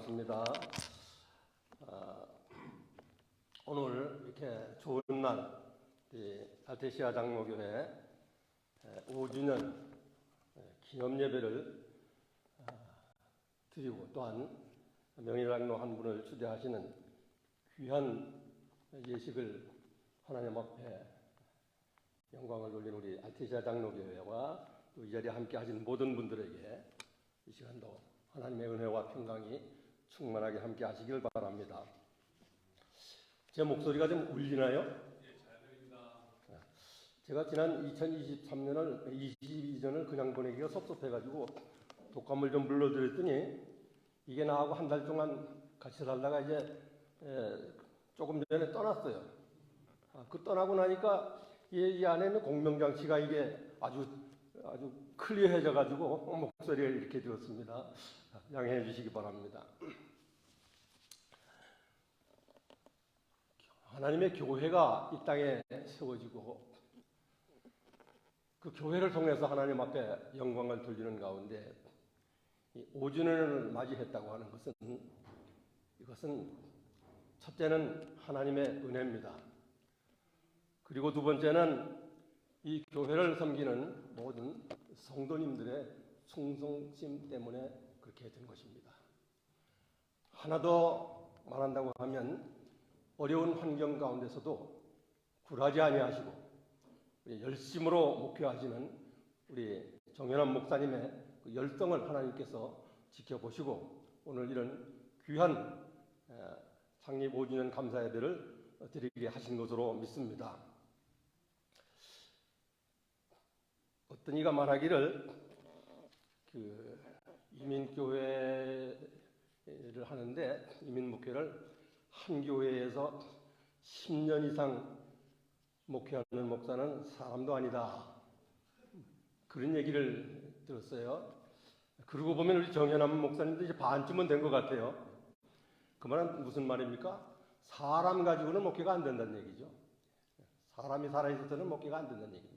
반갑습니다. 오늘 이렇게 좋은 날, 알테시아 장로교회 5주년 기념 예배를 드리고 또한 명예장로 한 분을 추대하시는 귀한 예식을 하나님 앞에 영광을 돌리는 우리 알테시아 장로교회와 또 이 자리에 함께 하시는 모든 분들에게 이 시간도 하나님의 은혜와 평강이 충만하게 함께 하시길 바랍니다. 제 목소리가 좀 울리나요? 네, 잘 들립니다. 제가 지난 2023년을 22년을 그냥 보내기가 섭섭해가지고 독감을 좀 불러드렸더니 이게 나하고 한 달 동안 같이 살다가 이제 조금 전에 떠났어요. 그 떠나고 나니까 이 안에 있는 공명장치가 이게 아주 클리어해져가지고 목소리가 이렇게 되었습니다. 양해해 주시기 바랍니다. 하나님의 교회가 이 땅에 세워지고 그 교회를 통해서 하나님 앞에 영광을 돌리는 가운데 5주년을 맞이했다고 하는 것은 이것은 첫째는 하나님의 은혜입니다. 그리고 두 번째는 이 교회를 섬기는 모든 성도님들의 충성심 때문에 그렇게 된 것입니다. 하나 더 말한다고 하면 어려운 환경 가운데서도 굴하지 아니하시고 열심으로 목회하시는 우리 정현환 목사님의 그 열정을 하나님께서 지켜보시고 오늘 이런 귀한 창립 5주년 감사 예배를 드리게 하신 것으로 믿습니다. 어떤 이가 말하기를 이민교회를 하는데 이민목회를 한 교회에서 10년 이상 목회하는 목사는 사람도 아니다. 그런 얘기를 들었어요. 그러고 보면 우리 정현환 목사님도 이제 반쯤은 된 것 같아요. 그 말은 무슨 말입니까? 사람 가지고는 목회가 안 된다는 얘기죠. 사람이 살아있어서는 목회가 안 된다는 얘기입니다.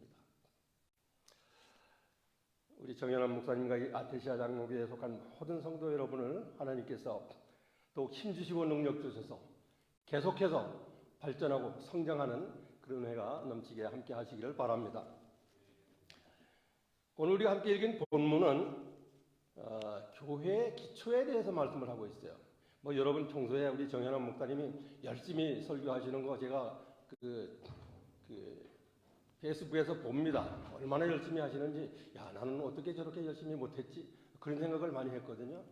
우리 정현환 목사님과 이 알테시아 장로교회에 속한 모든 성도 여러분을 하나님께서 더욱 힘주시고 능력 주셔서 계속해서 발전하고 성장하는 그런 은혜가 넘치게 함께 하시기를 바랍니다. 오늘 우리가 함께 읽은 본문은 교회의 기초에 대해서 말씀을 하고 있어요. 여러분 평소에 우리 정현환 목사님이 열심히 설교하시는 거 제가 페이스북에서 봅니다. 얼마나 열심히 하시는지, 나는 어떻게 저렇게 열심히 못했지? 그런 생각을 많이 했거든요.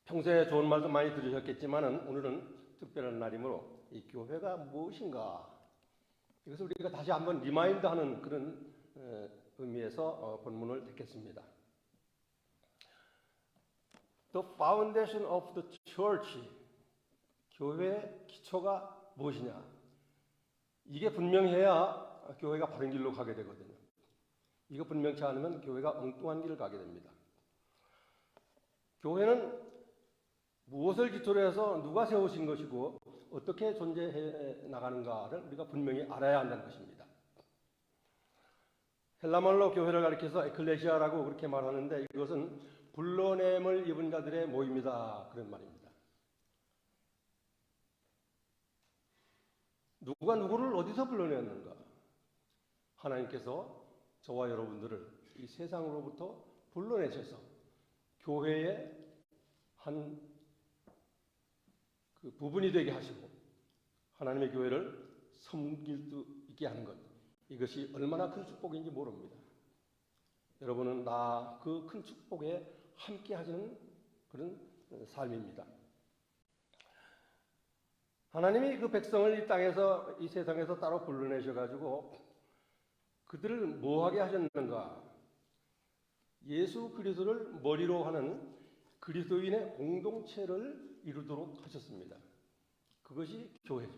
평소에 좋은 말도 많이 들으셨겠지만 오늘은 특별한 날이므로 이 교회가 무엇인가? 이것을 우리가 다시 한번 리마인드하는 그런 의미에서 본문을 듣겠습니다. The foundation of the church. 교회의 기초가 무엇이냐? 이게 분명해야 교회가 바른 길로 가게 되거든요. 이거 분명치 않으면 교회가 엉뚱한 길을 가게 됩니다. 교회는 무엇을 기초로 해서 누가 세우신 것이고 어떻게 존재해 나가는가를 우리가 분명히 알아야 한다는 것입니다. 헬라말로 교회를 가리켜서 에클레시아라고 그렇게 말하는데 이것은 불러냄을 입은 자들의 모임이다 그런 말입니다. 누가 누구를 어디서 불러냈는가? 하나님께서 저와 여러분들을 이 세상으로부터 불러내셔서 교회의 한 부분이 되게 하시고 하나님의 교회를 섬길 수 있게 하는 것, 이것이 얼마나 큰 축복인지 모릅니다. 여러분은 나 그 큰 축복에 함께 하시는 그런 삶입니다. 하나님이 그 백성을 이 땅에서 이 세상에서 따로 불러내셔가지고 그들을 뭐하게 하셨는가? 예수 그리스도를 머리로 하는 그리스도인의 공동체를 이루도록 하셨습니다. 그것이 교회죠.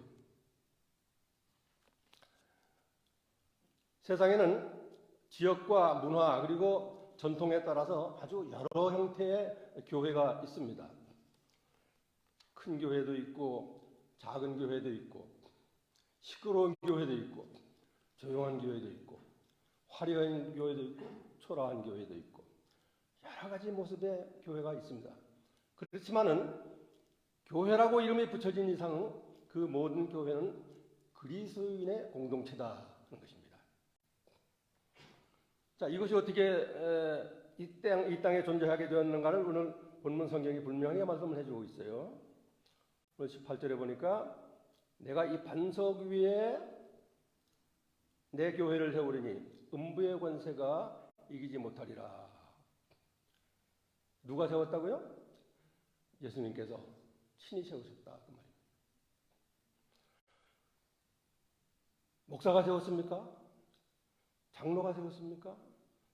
세상에는 지역과 문화 그리고 전통에 따라서 아주 여러 형태의 교회가 있습니다. 큰 교회도 있고 작은 교회도 있고 시끄러운 교회도 있고 조용한 교회도 있고 화려한 교회도 있고 초라한 교회도 있고 여러 가지 모습의 교회가 있습니다. 그렇지만은 교회라고 이름이 붙여진 이상 그 모든 교회는 그리스도인의 공동체다 하는 것입니다. 자, 이것이 어떻게 이 땅에 존재하게 되었는가를 오늘 본문 성경이 분명히 말씀을 해주고 있어요. 오늘 18절에 보니까 내가 이 반석 위에 내 교회를 세우리니 음부의 권세가 이기지 못하리라. 누가 세웠다고요? 예수님께서 친히 세우셨다 그 말입니다. 목사가 세웠습니까? 장로가 세웠습니까?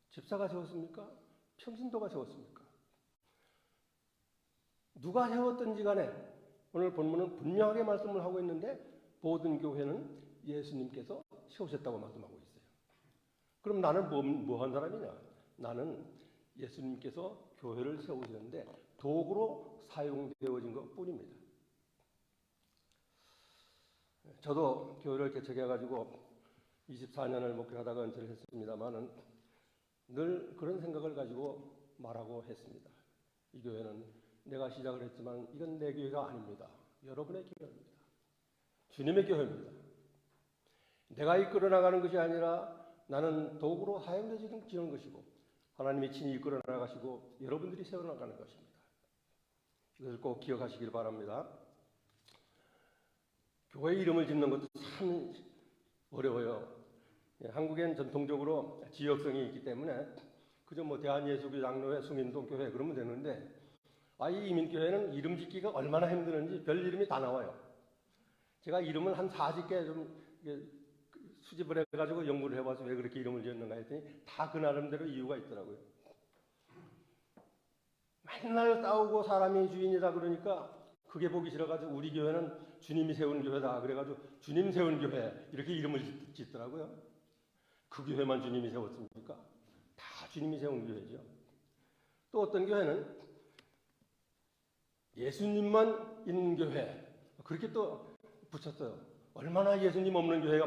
집사가 세웠습니까? 평신도가 세웠습니까? 누가 세웠든지 간에 오늘 본문은 분명하게 말씀을 하고 있는데 모든 교회는 예수님께서 세우셨다고 말씀하고 있어요. 그럼 나는 뭐한 사람이냐? 나는 예수님께서 교회를 세우시는데 도구로 사용되어진 것 뿐입니다. 저도 교회를 개척해가지고 24년을 목회하다가 은퇴를 했습니다만은 늘 그런 생각을 가지고 말하고 했습니다. 이 교회는 내가 시작을 했지만 이건 내 교회가 아닙니다. 여러분의 교회입니다. 주님의 교회입니다. 내가 이끌어 나가는 것이 아니라 나는 도구로 사용되어지는 것이고 하나님이 친히 이끌어 나가시고 여러분들이 세워나가는 것입니다. 이것을 꼭 기억하시길 바랍니다. 교회 이름을 짓는 것도 참 어려워요. 한국엔 전통적으로 지역성이 있기 때문에 그저 뭐 대한예수교 장로회, 숭인동교회 그러면 되는데 이 이민교회는 이름 짓기가 얼마나 힘드는지 별 이름이 다 나와요. 제가 이름을 한 40개 좀 수집을 해가지고 연구를 해봐서 왜 그렇게 이름을 지었는가 했더니 다 그 나름대로 이유가 있더라고요. 맨날 싸우고 사람이 주인이다 그러니까 그게 보기 싫어가지고 우리 교회는 주님이 세운 교회다 그래가지고 주님 세운 교회 이렇게 이름을 짓더라고요. 그 교회만 주님이 세웠습니까? 다 주님이 세운 교회죠. 또 어떤 교회는 예수님만 있는 교회 그렇게 또 붙였어요. 얼마나 예수님 없는 교회가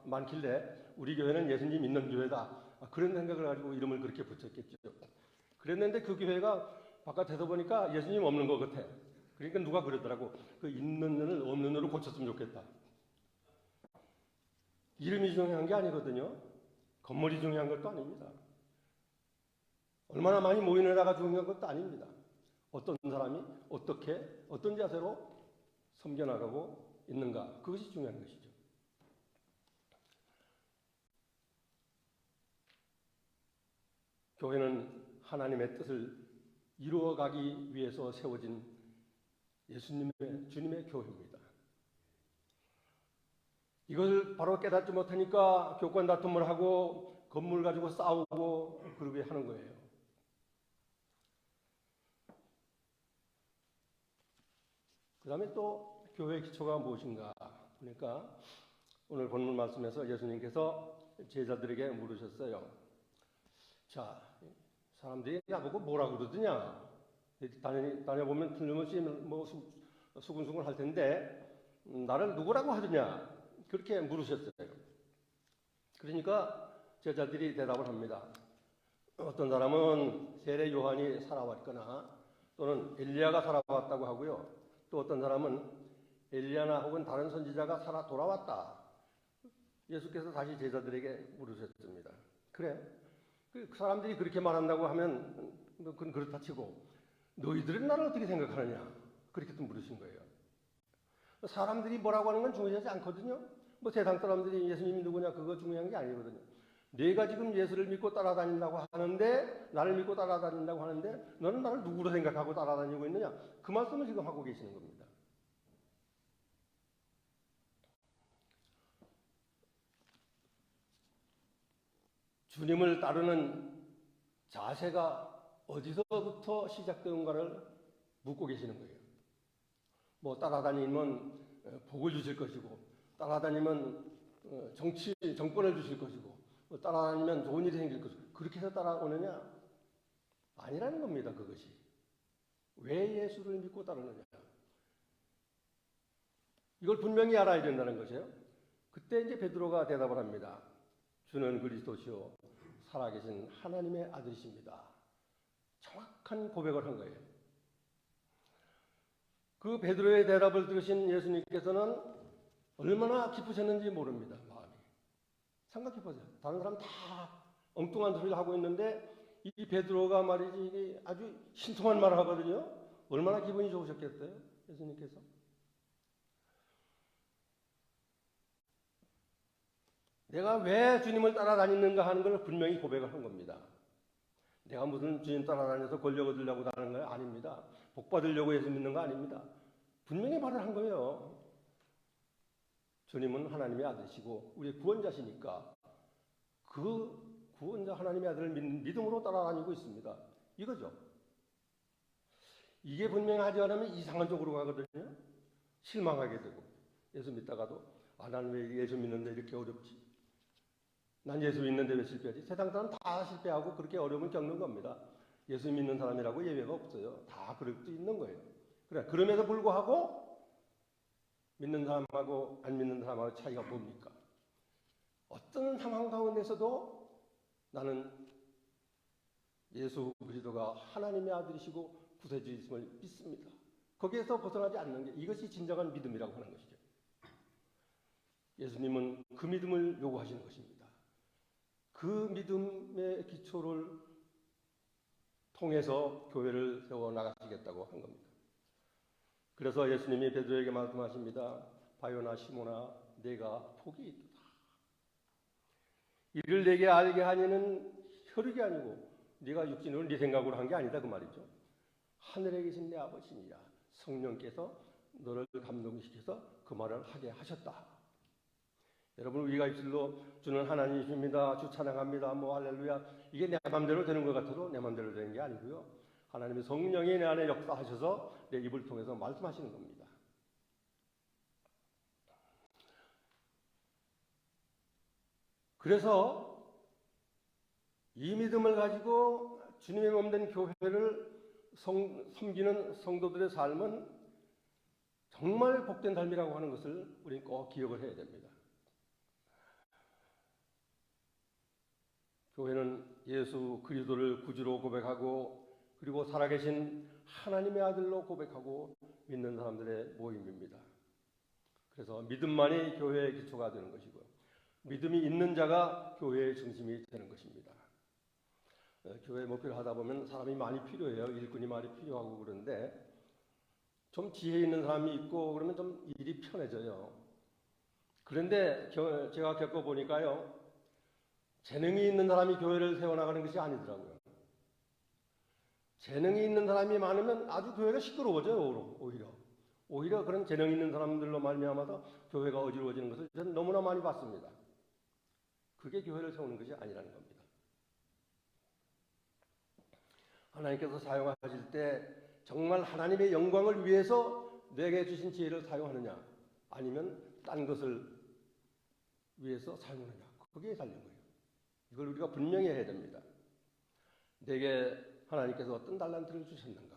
많길래 우리 교회는 예수님 있는 교회다. 그런 생각을 가지고 이름을 그렇게 붙였겠죠. 그랬는데 그 교회가 바깥에서 보니까 예수님 없는 것 같아. 그러니까 누가 그러더라고. 그 있는 눈을 없는 눈으로 고쳤으면 좋겠다. 이름이 중요한 게 아니거든요. 건물이 중요한 것도 아닙니다. 얼마나 많이 모이느냐가 중요한 것도 아닙니다. 어떤 사람이 어떻게 어떤 자세로 섬겨나가고 있는가 그것이 중요한 것이죠. 교회는 하나님의 뜻을 이루어가기 위해서 세워진 주님의 교회입니다. 이걸 바로 깨닫지 못하니까 교권 다툼을 하고 건물 가지고 싸우고 그러게 하는 거예요. 그 다음에 또 교회의 기초가 무엇인가? 그러니까 오늘 본문 말씀에서 예수님께서 제자들에게 물으셨어요. 자, 사람들이 나보고 뭐라 그러더냐? 다녀보면 틀림없이 수근수근 할 텐데 나를 누구라고 하더냐? 그렇게 물으셨어요. 그러니까 제자들이 대답을 합니다. 어떤 사람은 세례 요한이 살아왔거나 또는 엘리야가 살아왔다고 하고요. 또 어떤 사람은 엘리야나 혹은 다른 선지자가 살아 돌아왔다. 예수께서 다시 제자들에게 물으셨습니다. 그래? 그 사람들이 그렇게 말한다고 하면 그건 그렇다 치고 너희들은 나를 어떻게 생각하느냐? 그렇게 또 물으신 거예요. 사람들이 뭐라고 하는 건 중요하지 않거든요. 뭐 세상 사람들이 예수님이 누구냐 그거 중요한 게 아니거든요. 내가 지금 예수를 믿고 따라다닌다고 하는데 나를 믿고 따라다닌다고 하는데 너는 나를 누구로 생각하고 따라다니고 있느냐? 그 말씀을 지금 하고 계시는 겁니다. 주님을 따르는 자세가 어디서부터 시작되는가를 묻고 계시는 거예요. 뭐 따라다니면 복을 주실 것이고 따라다니면 정권을 주실 것이고 따라다니면 좋은 일이 생길 것이고 그렇게 해서 따라오느냐? 아니라는 겁니다. 그것이. 왜 예수를 믿고 따르느냐? 이걸 분명히 알아야 된다는 것이에요. 그때 이제 베드로가 대답을 합니다. 주는 그리스도시요 살아계신 하나님의 아들이십니다. 정확한 고백을 한 거예요. 그 베드로의 대답을 들으신 예수님께서는 얼마나 기쁘셨는지 모릅니다. 마음이. 생각해보세요. 다른 사람 다 엉뚱한 소리를 하고 있는데 이 베드로가 말이지 이게 아주 신통한 말을 하거든요. 얼마나 기분이 좋으셨겠어요? 예수님께서. 내가 왜 주님을 따라다니는가 하는 걸 분명히 고백을 한 겁니다. 내가 무슨 주님 따라다녀서 권력 얻으려고 하는 거 아닙니다. 복 받으려고 예수 믿는 거 아닙니다. 분명히 말을 한 거예요. 주님은 하나님의 아들이시고 우리의 구원자시니까 그 구원자 하나님의 아들을 믿음으로 따라다니고 있습니다. 이거죠. 이게 분명히 하지 않으면 이상한 쪽으로 가거든요. 실망하게 되고 예수 믿다가도 나는 왜 예수 믿는데 이렇게 어렵지? 난 예수 믿는데 왜 실패하지? 세상 사람 다 실패하고 그렇게 어려움을 겪는 겁니다. 예수 믿는 사람이라고 예외가 없어요. 다 그럴 수 있는 거예요. 그래, 그럼에도 불구하고 믿는 사람하고 안 믿는 사람하고 차이가 뭡니까? 어떤 상황 가운데서도 나는 예수 그리스도가 하나님의 아들이시고 구세주이심을 믿습니다. 거기에서 벗어나지 않는 게 이것이 진정한 믿음이라고 하는 것이죠. 예수님은 그 믿음을 요구하시는 것입니다. 그 믿음의 기초를 통해서 교회를 세워나가시겠다고 한 겁니다. 그래서 예수님이 베드로에게 말씀하십니다. 바요나 시모나 내가 복이 있도다. 이를 내게 알게 하니는 혈육이 아니고 네가 육신으로 네 생각으로 한 게 아니다 그 말이죠. 하늘에 계신 내 아버지니라. 성령께서 너를 감동시켜서 그 말을 하게 하셨다. 여러분 우리가 입술로 주는 하나님이십니다. 주 찬양합니다. 뭐 할렐루야. 이게 내 마음대로 되는 것 같아도 내 마음대로 되는 게 아니고요. 하나님의 성령이 내 안에 역사하셔서 내 입을 통해서 말씀하시는 겁니다. 그래서 이 믿음을 가지고 주님의 몸된 교회를 섬기는 성도들의 삶은 정말 복된 삶이라고 하는 것을 우리는 꼭 기억을 해야 됩니다. 교회는 예수 그리스도를 구주로 고백하고 그리고 살아계신 하나님의 아들로 고백하고 믿는 사람들의 모임입니다. 그래서 믿음만이 교회의 기초가 되는 것이고요. 믿음이 있는 자가 교회의 중심이 되는 것입니다. 교회 목회를 하다 보면 사람이 많이 필요해요. 일꾼이 많이 필요하고 그런데 좀 지혜 있는 사람이 있고 그러면 좀 일이 편해져요. 그런데 제가 겪어보니까요. 재능이 있는 사람이 교회를 세워나가는 것이 아니더라고요. 재능이 있는 사람이 많으면 아주 교회가 시끄러워져요. 오히려 그런 재능 있는 사람들로 말미암아서 교회가 어지러워지는 것을 저는 너무나 많이 봤습니다. 그게 교회를 세우는 것이 아니라는 겁니다. 하나님께서 사용하실 때 정말 하나님의 영광을 위해서 내게 주신 지혜를 사용하느냐 아니면 딴 것을 위해서 사용하느냐 거기에 달린 거예요. 이걸 우리가 분명히 해야 됩니다. 내게 하나님께서 어떤 달란트를 주셨는가?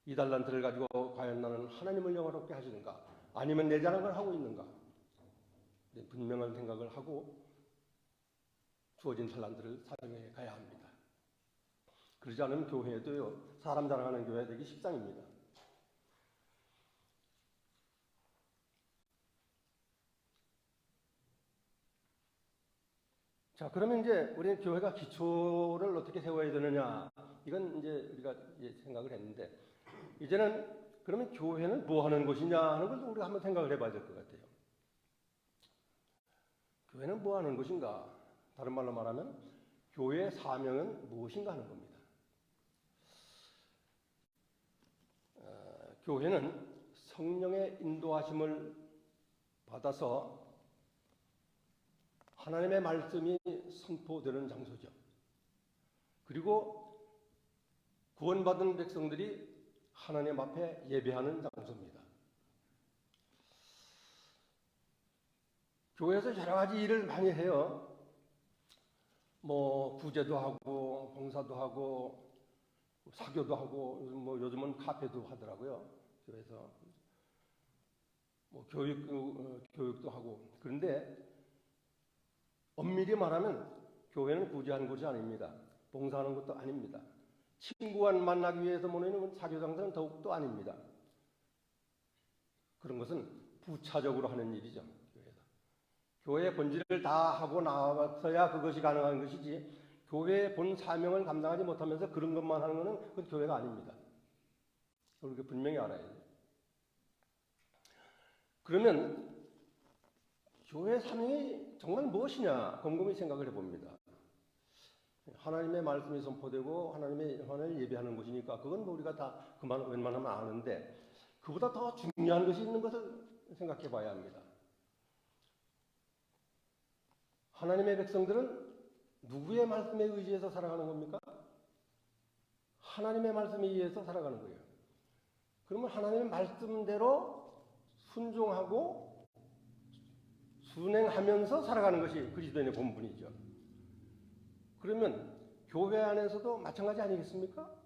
이 달란트를 가지고 과연 나는 하나님을 영화롭게 하시는가? 아니면 내 자랑을 하고 있는가? 분명한 생각을 하고 주어진 달란트를 사용해 가야 합니다. 그러지 않으면 교회도요, 사람 자랑하는 교회 되기 십상입니다. 자, 그러면 이제 우리는 교회가 기초를 어떻게 세워야 되느냐? 이건 이제 우리가 생각을 했는데, 이제는 그러면 교회는 뭐 하는 곳이냐 하는 걸 우리가 한번 생각을 해봐야 될 것 같아요. 교회는 뭐 하는 곳인가? 다른 말로 말하면 교회의 사명은 무엇인가 하는 겁니다. 교회는 성령의 인도하심을 받아서 하나님의 말씀이 선포되는 장소죠. 그리고 구원받은 백성들이 하나님 앞에 예배하는 장소입니다. 교회에서 여러 가지 일을 많이 해요. 뭐 구제도 하고 봉사도 하고 사교도 하고 요즘은 카페도 하더라고요. 교회에서 뭐 교육도 하고. 그런데 엄밀히 말하면 교회는 구제하는 곳이 아닙니다. 봉사하는 것도 아닙니다. 친구와 만나기 위해서 모이는 사교장사는 더욱도 아닙니다. 그런 것은 부차적으로 하는 일이죠. 교회의 본질을 다 하고 나와서야 그것이 가능한 것이지, 교회의 본 사명을 감당하지 못하면서 그런 것만 하는 것은 그건 교회가 아닙니다. 그렇게 분명히 알아야 돼요. 그러면 교회 사명이 정말 무엇이냐 곰곰이 생각을 해봅니다. 하나님의 말씀이 선포되고 하나님의 영혼을 예배하는 것이니까 그건 뭐 우리가 다 그만 웬만하면 아는데, 그보다 더 중요한 것이 있는 것을 생각해 봐야 합니다. 하나님의 백성들은 누구의 말씀에 의지해서 살아가는 겁니까? 하나님의 말씀에 의해서 살아가는 거예요. 그러면 하나님의 말씀대로 순종하고 순행하면서 살아가는 것이 그리스도인의 본분이죠. 그러면 교회 안에서도 마찬가지 아니겠습니까?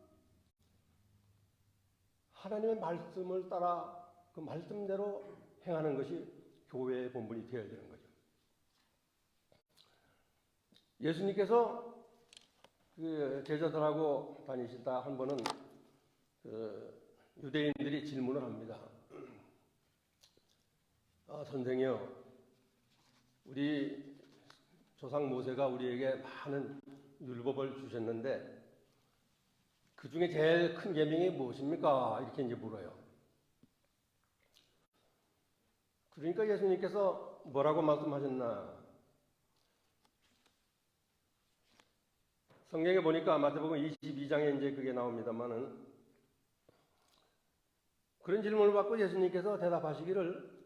하나님의 말씀을 따라 그 말씀대로 행하는 것이 교회의 본분이 되어야 되는 거죠. 예수님께서 그 제자들하고 다니시다 한 번은 유대인들이 질문을 합니다. 선생이요, 우리 조상 모세가 우리에게 많은 율법을 주셨는데 그 중에 제일 큰 계명이 무엇입니까? 이렇게 이제 물어요. 그러니까 예수님께서 뭐라고 말씀하셨나? 성경에 보니까 마태복음 22장에 이제 그게 나옵니다만은, 그런 질문을 받고 예수님께서 대답하시기를,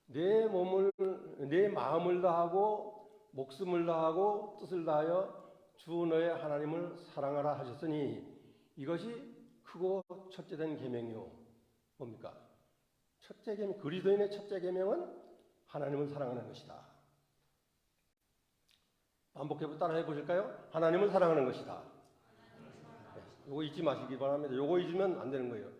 내 마음을 다하고 목숨을 다하고 뜻을 다하여 주 너의 하나님을 사랑하라 하셨으니 이것이 크고 첫째된 계명이요. 뭡니까? 첫째 계명, 그리스도인의 첫째 계명은 하나님을 사랑하는 것이다. 반복해 따라해 보실까요? 하나님을 사랑하는 것이다. 요거 잊지 마시기 바랍니다. 요거 잊으면 안 되는 거예요.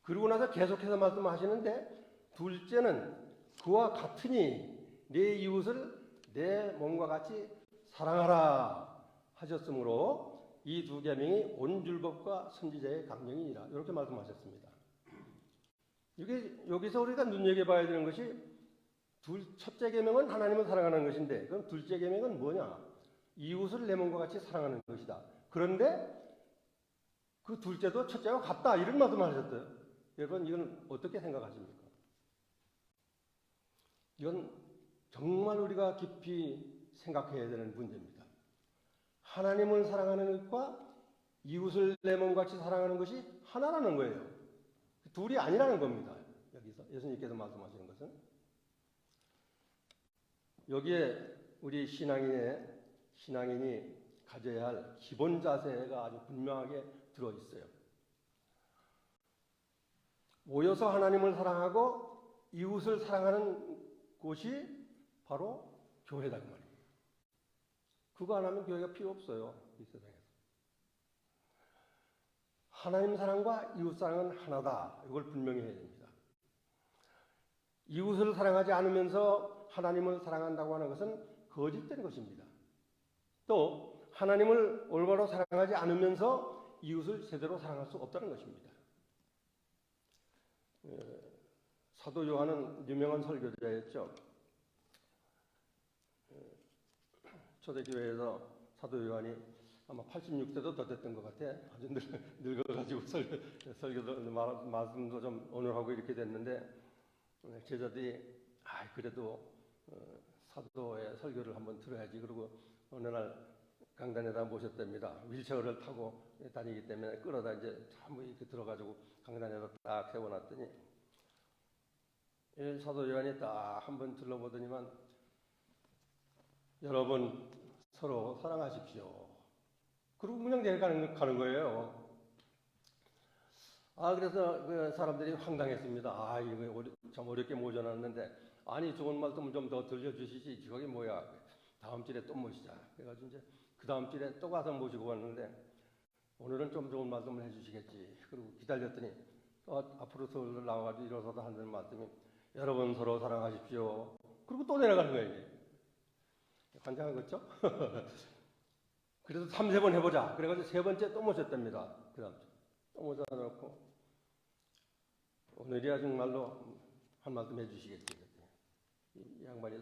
그러고 나서 계속해서 말씀하시는데, 둘째는 그와 같으니 내 이웃을 내 몸과 같이 사랑하라 하셨으므로 이 두 계명이 온 율법과 선지자의 강령이니라. 이렇게 말씀하셨습니다. 여기서 우리가 눈여겨봐야 되는 것이, 첫째 계명은 하나님을 사랑하는 것인데, 그럼 둘째 계명은 뭐냐? 이웃을 내 몸과 같이 사랑하는 것이다. 그런데 그 둘째도 첫째와 같다, 이런 말씀을 하셨어요. 여러분, 이건 어떻게 생각하십니까? 이건 정말 우리가 깊이 생각해야 되는 문제입니다. 하나님을 사랑하는 것과 이웃을 내 몸같이 사랑하는 것이 하나라는 거예요. 둘이 아니라는 겁니다. 여기서 예수님께서 말씀하시는 것은. 여기에 우리 신앙인이 가져야 할 기본 자세가 아주 분명하게 들어있어요. 모여서 하나님을 사랑하고 이웃을 사랑하는 곳이 바로 교회다 그 말이에요. 그거 안 하면 교회가 필요 없어요, 이 세상에서. 하나님 사랑과 이웃 사랑은 하나다, 이걸 분명히 해야 됩니다. 이웃을 사랑하지 않으면서 하나님을 사랑한다고 하는 것은 거짓된 것입니다. 또 하나님을 올바로 사랑하지 않으면서 이웃을 제대로 사랑할 수 없다는 것입니다. 사도 요한은 유명한 설교자였죠. 초대교회에서 사도 요한이 아마 86세도 더 됐던 것 같아. 아주 늙어가지고 설교도 말씀도 좀 어눌하고 이렇게 됐는데, 제자들이 그래도 사도의 설교를 한번 들어야지. 그리고 어느 날 강단에다 모셨답니다. 휠체어를 타고 다니기 때문에 끌어다 이제 전부 이렇게 들어가지고 강단에다 딱 세워놨더니, 사도 요한이 딱 한번 들러보더니만, 여러분 서로 사랑하십시오. 그리고 그냥 내려가는 거예요. 그래서 그 사람들이 황당했습니다. 이거 참 어렵게 모셔놨는데, 아니 좋은 말씀 좀 더 들려주시지, 저게 뭐야. 다음 주에 또 모시자. 그래가지고 이제 그 다음 주에 또 가서 모시고 왔는데, 오늘은 좀 좋은 말씀을 해주시겠지. 그리고 기다렸더니 앞으로 서울로 나와가지고 일어서서 하는 말씀이, 여러분 서로 사랑하십시오. 그리고 또 내려가는 거예요. 환장한 거죠? 그래서 3-4번 해보자. 그래가지고 세 번째 또 모셨답니다. 그 다음 또 모셔놓고, 오늘이야 정말로 한 말씀 해주시겠지. 이 양반이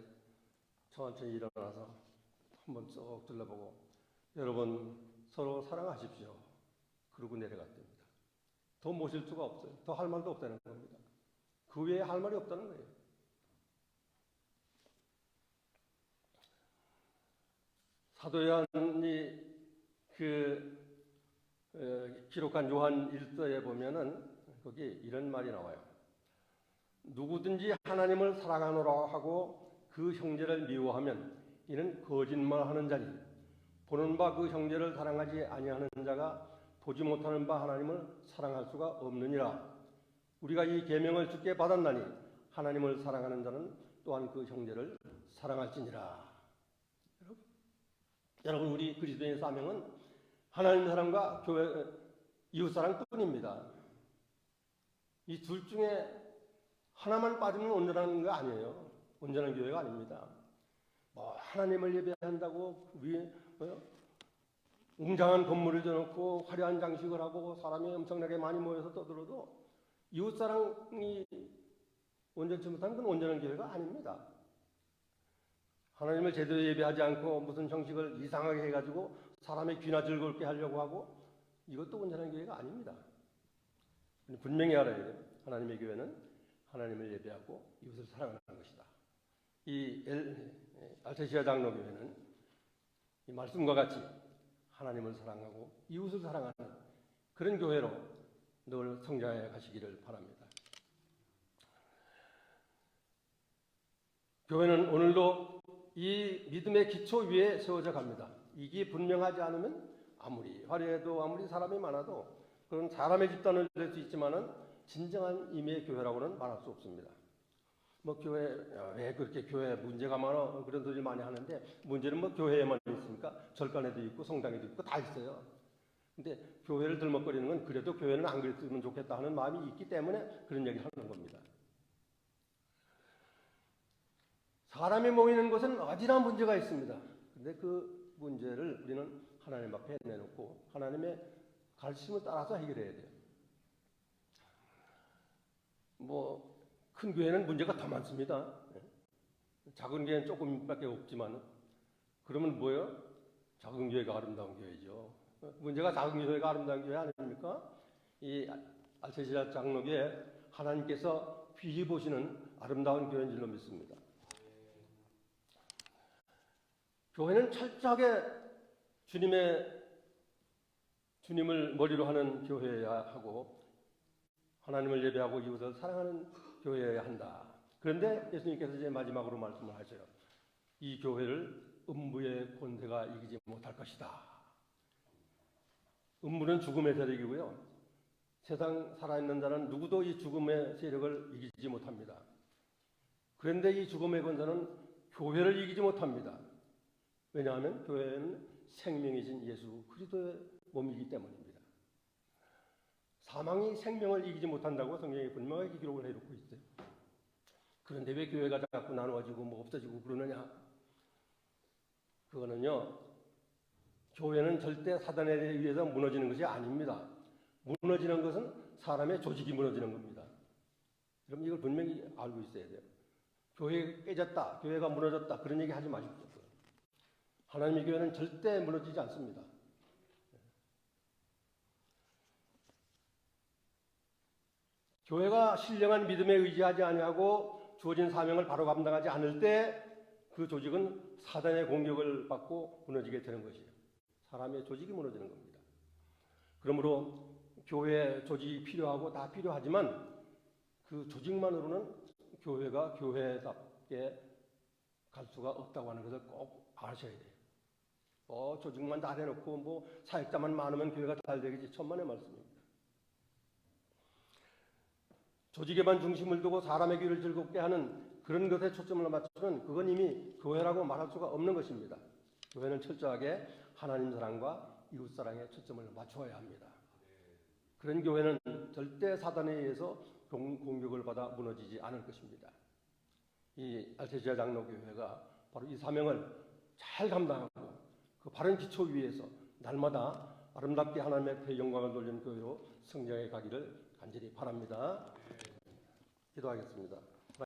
천천히 일어나서 한번 쭉 둘러보고 여러분 서로 사랑하십시오. 그러고 내려갔답니다. 더 모실 수가 없어요. 더 할 말도 없다는 겁니다. 그 외에 할 말이 없다는 거예요. 사도 요한이 기록한 요한 1서에 보면은 거기 이런 말이 나와요. 누구든지 하나님을 사랑하노라 하고 그 형제를 미워하면 이는 거짓말하는 자니 보는 바 그 형제를 사랑하지 아니하는 자가 보지 못하는 바 하나님을 사랑할 수가 없느니라. 우리가 이 계명을 주께 받았나니 하나님을 사랑하는 자는 또한 그 형제를 사랑할지니라. 여러분 우리 그리스도인의 사명은 하나님 사랑과 교회 이웃 사랑뿐입니다. 이 둘 중에 하나만 빠지면 온전한 거 아니에요. 온전한 교회가 아닙니다. 하나님을 예배한다고 웅장한 건물을 지어놓고 화려한 장식을 하고 사람이 엄청나게 많이 모여서 떠들어도 이웃 사랑이 온전치 못하면 그건 온전한 교회가 아닙니다. 하나님을 제대로 예배하지 않고 무슨 형식을 이상하게 해가지고 사람의 귀나 즐겁게 하려고 하고 이것도 온전한 교회가 아닙니다. 분명히 알아야 돼요. 하나님의 교회는 하나님을 예배하고 이웃을 사랑하는 것이다. 이 알테시아 장로교회는 이 말씀과 같이 하나님을 사랑하고 이웃을 사랑하는 그런 교회로 늘 성장해 가시기를 바랍니다. 교회는 오늘도 이 믿음의 기초 위에 세워져 갑니다. 이게 분명하지 않으면 아무리 화려해도 아무리 사람이 많아도 그런 사람의 집단을 될 수 있지만은 진정한 의미의 교회라고는 말할 수 없습니다. 교회 왜 그렇게 교회 문제가 많아 그런 소리 많이 하는데 문제는 교회에만 있습니까? 절간에도 있고 성당에도 있고 다 있어요. 근데 교회를 들먹거리는 건 그래도 교회는 안 그랬으면 좋겠다 하는 마음이 있기 때문에 그런 얘기를 하는 겁니다. 사람이 모이는 곳은 어디나 문제가 있습니다. 근데 그 문제를 우리는 하나님 앞에 내놓고 하나님의 가르침을 따라서 해결해야 돼요. 큰 교회는 문제가 더 많습니다. 작은 교회는 조금밖에 없지만 그러면 뭐예요? 작은 교회가 아름다운 교회죠. 문제가 작은 교회가 아름다운 교회 아닙니까? 이 알테시아 장로교회 하나님께서 귀히 보시는 아름다운 교회인 줄로 믿습니다. 교회는 철저하게 주님을 머리로 하는 교회여야 하고 하나님을 예배하고 이웃을 사랑하는 교회여야 한다. 그런데 예수님께서 이제 마지막으로 말씀을 하셔요. 이 교회를 음부의 권세가 이기지 못할 것이다. 음부는 죽음의 세력이고요. 세상 살아있는 자는 누구도 이 죽음의 세력을 이기지 못합니다. 그런데 이 죽음의 권세는 교회를 이기지 못합니다. 왜냐하면 교회는 생명이신 예수 그리스도의 몸이기 때문입니다. 사망이 생명을 이기지 못한다고 성경에 분명하게 기록을 해놓고 있어요. 그런데 왜 교회가 자꾸 나누어지고 없어지고 그러느냐? 그거는요, 교회는 절대 사단에 의해서 무너지는 것이 아닙니다. 무너지는 것은 사람의 조직이 무너지는 겁니다. 여러분 이걸 분명히 알고 있어야 돼요. 교회가 깨졌다, 교회가 무너졌다 그런 얘기 하지 마십시오. 하나님의 교회는 절대 무너지지 않습니다. 교회가 신령한 믿음에 의지하지 아니하고 주어진 사명을 바로 감당하지 않을 때 그 조직은 사단의 공격을 받고 무너지게 되는 것이에요. 사람의 조직이 무너지는 겁니다. 그러므로 교회 조직이 필요하고 다 필요하지만 그 조직만으로는 교회가 교회답게 갈 수가 없다고 하는 것을 꼭 아셔야 돼요. 조직만 다 해놓고 사역자만 많으면 교회가 잘 되겠지 천만의 말씀입니다. 조직에만 중심을 두고 사람의 귀를 즐겁게 하는 그런 것에 초점을 맞추면 그건 이미 교회라고 말할 수가 없는 것입니다. 교회는 철저하게 하나님 사랑과 이웃 사랑에 초점을 맞추어야 합니다. 그런 교회는 절대 사단에 의해서 공격을 받아 무너지지 않을 것입니다. 이 알테시아 장로교회가 바로 이 사명을 잘 감당하고 그 바른 기초 위에서 날마다 아름답게 하나님의 앞에 영광을 돌리는 교회로 성장해 가기를 간절히 바랍니다. 기도하겠습니다.